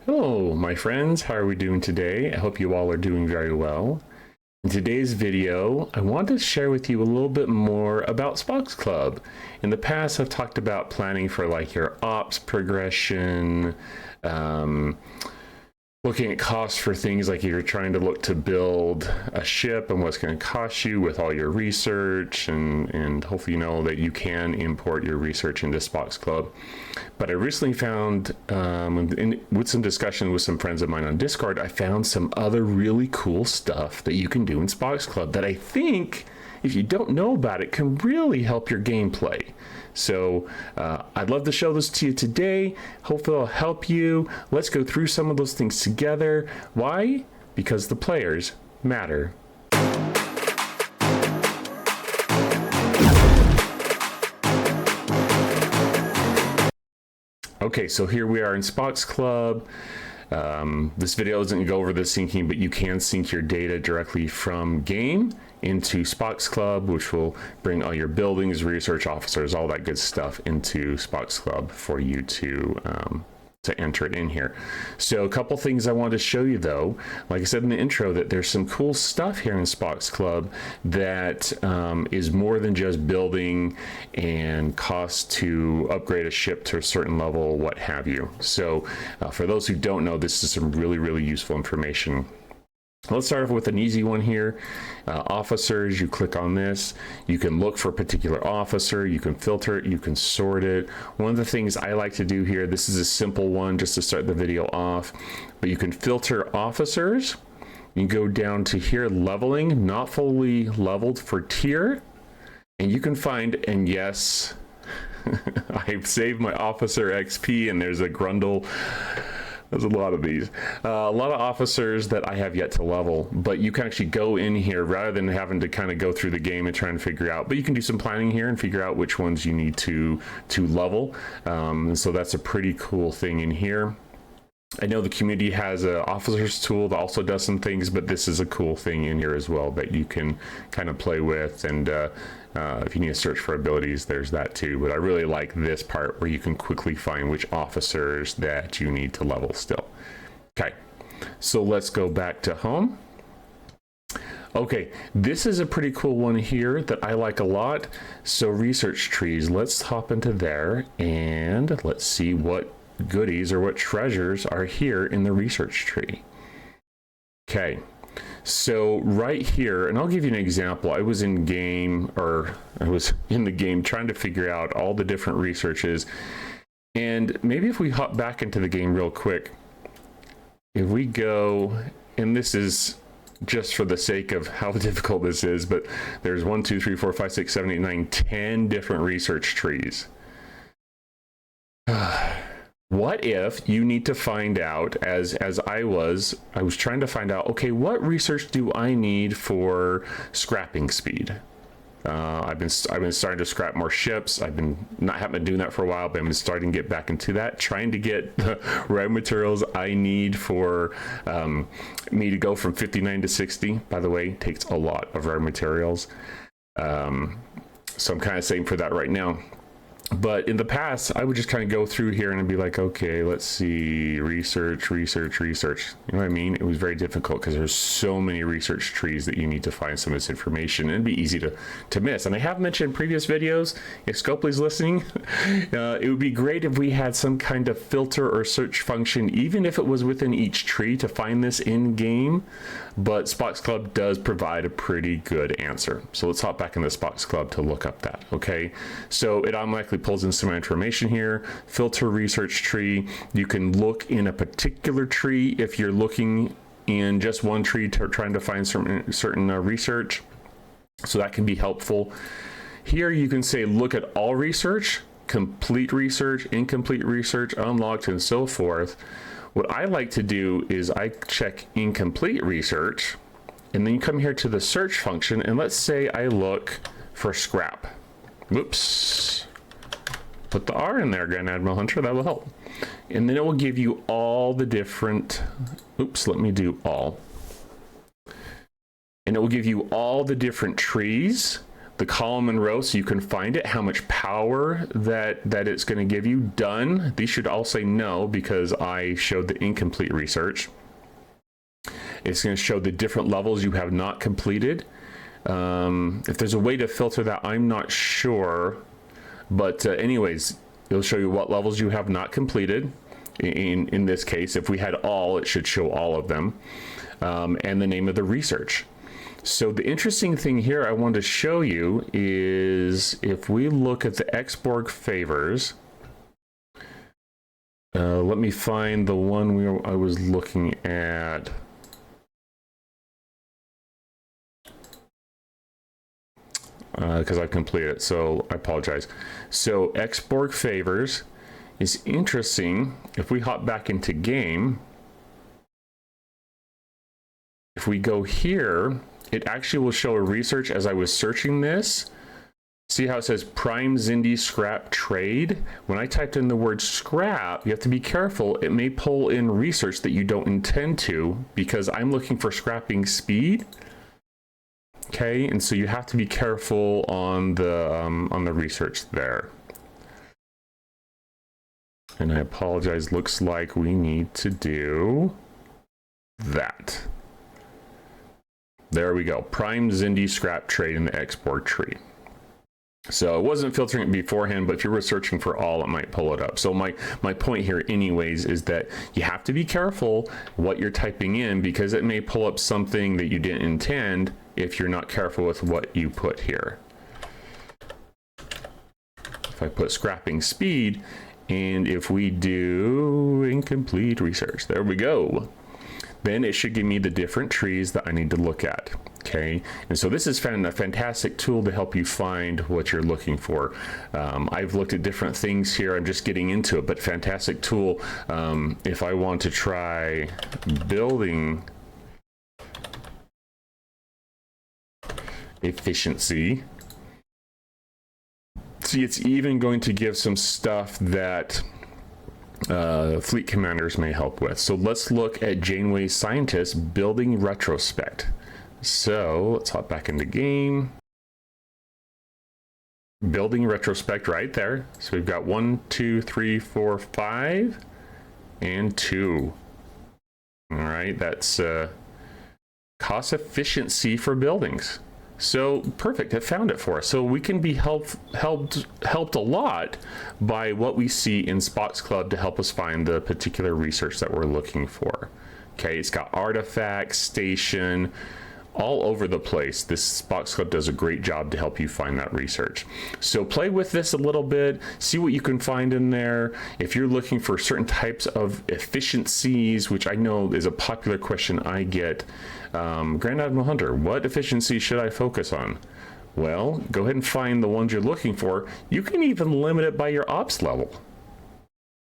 Hello, my friends. How are we doing today? I hope you all are doing very well. In today's video, I want to share with you a little bit more about Spocks Club. In the past, I've talked about planning for like your ops progression, looking at costs for things like if you're trying to look to build a ship and what's going to cost you with all your research, and hopefully you know that you can import your research into Spocks Club. But I recently found, with some discussion with some friends of mine on Discord, I found some other really cool stuff that you can do in Spocks Club that I think, if you don't know about it, can really help your gameplay. So I'd love to show this to you today. Hopefully it'll help you. Let's go through some of those things together. Why? Because the players matter. Okay, so here we are in Spocks Club. This video doesn't go over the syncing, but you can sync your data directly from game into Spocks Club, which will bring all your buildings, research officers, all that good stuff into Spocks Club for you to enter it in here. So a couple things I wanted to show you though, like I said in the intro, that there's some cool stuff here in Spocks Club that is more than just building and cost to upgrade a ship to a certain level, what have you. So for those who don't know, this is some really useful information. Let's start off with an easy one here. Officers, you click on this. You can look for a particular officer. You can filter it. You can sort it. One of the things I like to do here, this is a simple one just to start the video off, but you can filter officers. You go down to here, leveling, not fully leveled for tier. And you can find, and yes, I've saved my officer XP, and there's a Grundle. There's a lot of these. A lot of officers that I have yet to level, but you can actually go in here rather than having to kind of go through the game and try and figure out, but you can do some planning here and figure out which ones you need to level. So that's a pretty cool thing in here. I know the community has an officers tool that also does some things, but this is a cool thing in here as well that you can kind of play with. And if you need to search for abilities, there's that too. But I really like this part where you can quickly find which officers that you need to level still. Okay, so let's go back to home. Okay, this is a pretty cool one here that I like a lot. So research trees, let's hop into there and let's see what goodies or what treasures are here in the research tree. Okay, so right here, and I'll give you an example. I was in game, or I was in the game trying to figure out all the different researches, and maybe if we hop back into the game real quick, if we go, and this is just for the sake of how difficult this is, but there's 1 2 3 4 5 6 7 8 9 10 different research trees. What if you need to find out, as I was trying to find out, okay, what research do I need for scrapping speed? I've been starting to scrap more ships. I've been haven't been doing that for a while, but I've been starting to get back into that, trying to get the raw materials I need for me to go from 59 to 60. By the way, takes a lot of rare materials. So I'm kind of saving for that right now. But in the past, I would just kind of go through here and I'd be like, okay, let's see, research. You know what I mean? It was very difficult because there's so many research trees that you need to find some of this information, and it'd be easy to miss. And I have mentioned in previous videos, if Scopely's listening, it would be great if we had some kind of filter or search function, even if it was within each tree, to find this in game. But Spocks Club does provide a pretty good answer. So let's hop back in the Spocks Club to look up that, okay? So it automatically pulls in some information here. Filter research tree. You can look in a particular tree if you're looking in just one tree trying to find certain research. So that can be helpful. Here you can say look at all research, complete research, incomplete research, unlocked, and so forth. What I like to do is I check incomplete research, and then you come here to the search function, and let's say I look for scrap. Whoops. Put the R in there, Grand Admiral Hunter, that will help. And then it will give you all the different, oops, let me do all. And it will give you all the different trees the column and row so you can find it, how much power that it's going to give you. Done. These should all say no because I showed the incomplete research. It's going to show the different levels you have not completed. If there's a way to filter that, I'm not sure. But anyways, it'll show you what levels you have not completed. In this case, if we had all, it should show all of them. And the name of the research. So the interesting thing here I want to show you is if we look at the Xborg favors, let me find the one I was looking at. Because I've completed it, so I apologize. So Xborg favors is interesting. If we hop back into game, if we go here, it actually will show a research as I was searching this. See how it says Prime Xindi scrap trade? When I typed in the word scrap, you have to be careful. It may pull in research that you don't intend to because I'm looking for scrapping speed. Okay, and so you have to be careful on the research there. And I apologize, looks like we need to do that. There we go. Prime Xindi scrap trade in the Xborg tree. So it wasn't filtering it beforehand, but if you were searching for all, it might pull it up. So my point here anyways is that you have to be careful what you're typing in because it may pull up something that you didn't intend if you're not careful with what you put here. If I put scrapping speed, and if we do incomplete research, there we go. Then it should give me the different trees that I need to look at, okay? And so this is a fantastic tool to help you find what you're looking for. I've looked at different things here. I'm just getting into it, but fantastic tool. If I want to try building efficiency, see, it's even going to give some stuff that fleet commanders may help with. So let's look at Janeway's scientist building retrospect. So let's hop back into game. Building retrospect right there. So we've got 1, 2, 3, 4, 5, and 2. All right, that's cost efficiency for buildings. So perfect, it found it for us. So we can be helped a lot by what we see in Spocks Club to help us find the particular research that we're looking for. Okay, it's got artifacts, station, all over the place. This Spocks Club does a great job to help you find that research. So play with this a little bit, see what you can find in there. If you're looking for certain types of efficiencies, which I know is a popular question I get, Grand Admiral Hunter, what efficiency should I focus on? Well, go ahead and find the ones you're looking for. You can even limit it by your ops level.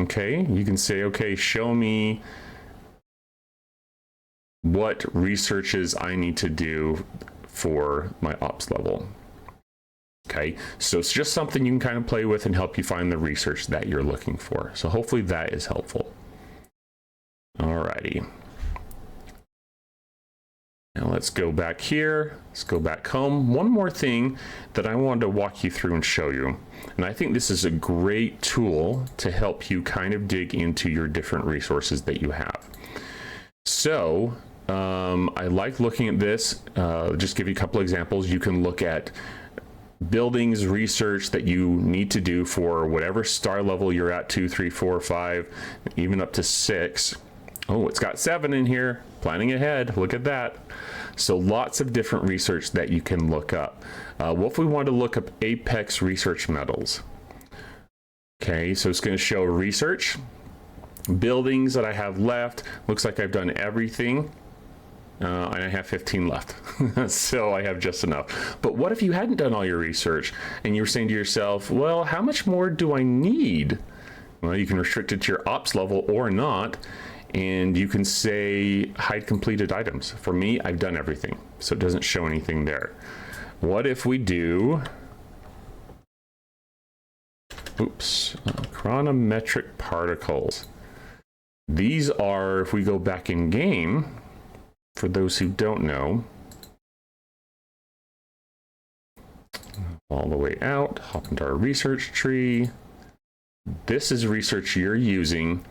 Okay, you can say, okay, show me what researches I need to do for my ops level. Okay, so it's just something you can kind of play with and help you find the research that you're looking for. So hopefully that is helpful. Alrighty. Now let's go back here. Let's go back home. One more thing that I wanted to walk you through and show you. And I think this is a great tool to help you kind of dig into your different resources that you have. So I like looking at this. Just give you a couple examples. You can look at buildings research that you need to do for whatever star level you're at, 2, 3, 4, 5, even up to 6. Oh, it's got 7 in here. Planning ahead. Look at that. So lots of different research that you can look up. What if we want to look up Apex research medals? Okay, so it's going to show research. Buildings that I have left. Looks like I've done everything. And I have 15 left. So I have just enough. But what if you hadn't done all your research and you were saying to yourself, well, how much more do I need? Well, you can restrict it to your ops level or not. And you can say hide completed items. For me, I've done everything, so it doesn't show anything there. What if we do, chronometric particles? These are, if we go back in game, for those who don't know, all the way out, hop into our research tree. This is research you're using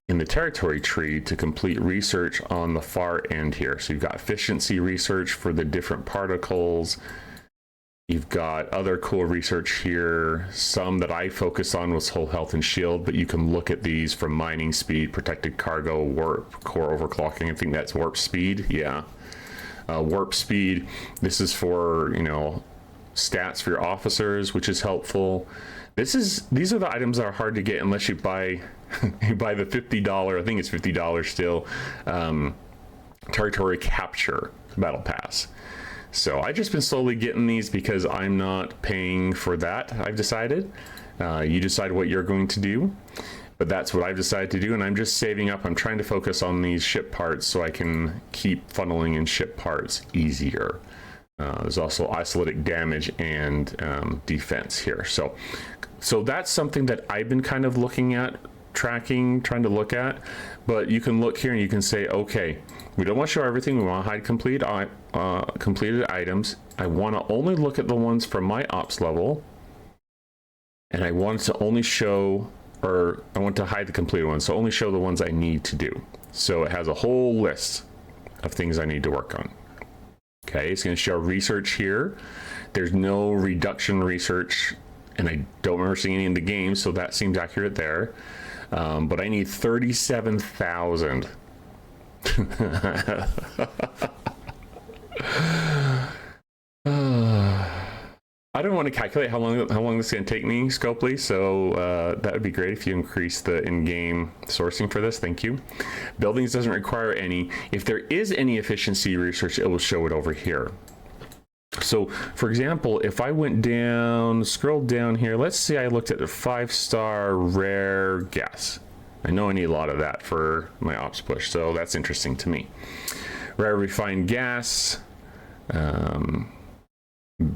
in the territory tree to complete research on the far end here. So you've got efficiency research for the different particles. You've got other cool research here. Some that I focus on was whole health and shield, but you can look at these from mining speed, protected cargo, warp, core overclocking. I think that's warp speed. Yeah. Warp speed. This is for, you know, stats for your officers, which is helpful. These are the items that are hard to get unless you buy you buy the $50, I think it's $50 still, territory capture battle pass. So I just been slowly getting these because I'm not paying for that. I've decided. You decide what you're going to do, but that's what I've decided to do, and I'm just saving up. I'm trying to focus on these ship parts so I can keep funneling in ship parts easier. There's also isolytic damage and defense here. So that's something that I've been kind of looking at, tracking, trying to look at. But you can look here and you can say, okay, we don't want to show everything. We want to hide completed items. I want to only look at the ones from my ops level, and I want to only show, or I want to hide the completed ones, so only show the ones I need to do. So it has a whole list of things I need to work on. Okay, it's going to show research here. There's no reduction research, and I don't remember seeing any in the game, so that seems accurate there. But I need 37,000. I don't want to calculate how long this is going to take me, Scopely, so that would be great if you increase the in-game sourcing for this. Thank you. Buildings doesn't require any. If there is any efficiency research, it will show it over here. So, for example, if I went down, scrolled down here, let's say I looked at the 5-star rare gas. I know I need a lot of that for my ops push, so that's interesting to me. Rare refined gas,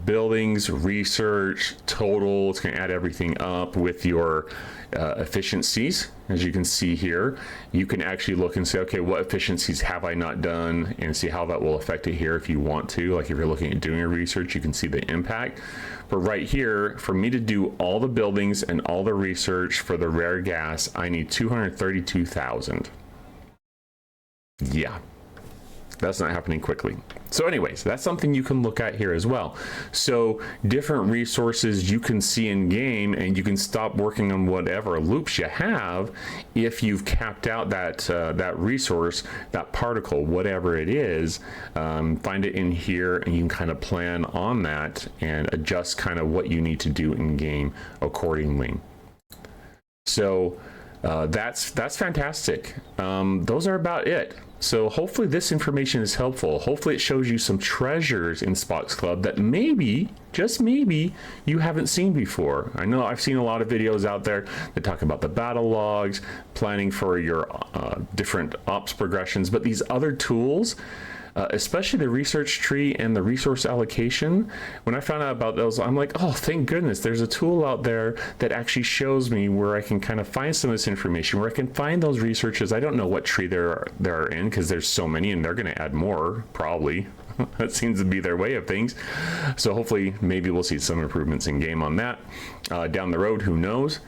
buildings, research, total. It's going to add everything up with your efficiencies. As you can see here, you can actually look and say, okay, what efficiencies have I not done, and see how that will affect it here if you want to. Like if you're looking at doing your research, you can see the impact. But right here, for me to do all the buildings and all the research for the rare gas, I need 232,000. Yeah. That's not happening quickly. So anyways, that's something you can look at here as well. So different resources you can see in game, and you can stop working on whatever loops you have if you've capped out that that resource, that particle, whatever it is. Find it in here, and you can kind of plan on that and adjust kind of what you need to do in game accordingly. So that's fantastic. Those are about it. So hopefully this information is helpful. Hopefully it shows you some treasures in Spocks Club that maybe, just maybe, you haven't seen before. I know I've seen a lot of videos out there that talk about the battle logs, planning for your different ops progressions, but these other tools, especially the research tree and the resource allocation, when I found out about those, I'm like, oh, thank goodness, there's a tool out there that actually shows me where I can kind of find some of this information, where I can find those researches. I don't know what tree there are in, because there's so many, and they're going to add more, probably. That seems to be their way of things. So hopefully, maybe we'll see some improvements in game on that. Down the road, who knows?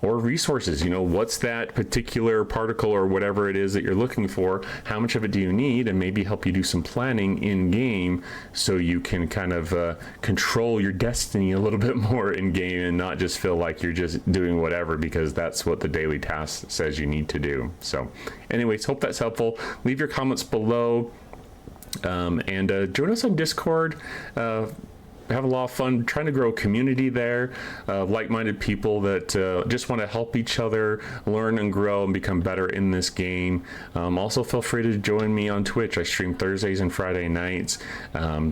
Or resources, you know, what's that particular particle or whatever it is that you're looking for? How much of it do you need? And maybe help you do some planning in game so you can kind of control your destiny a little bit more in game, and not just feel like you're just doing whatever because that's what the daily task says you need to do. So anyways, hope that's helpful. Leave your comments below, and join us on Discord. Have a lot of fun trying to grow a community there, like-minded people that just want to help each other learn and grow and become better in this game. Also feel free to join me on Twitch. I stream Thursdays and Friday nights.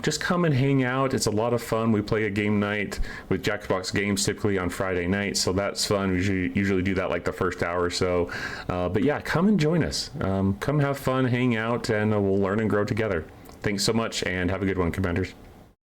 Just come and hang out. It's a lot of fun. We play a game night with Jackbox Games typically on Friday nights, so that's fun. We usually do that like the first hour or so. But yeah, come and join us. Come have fun, hang out, and we'll learn and grow together. Thanks so much, and have a good one, Commanders.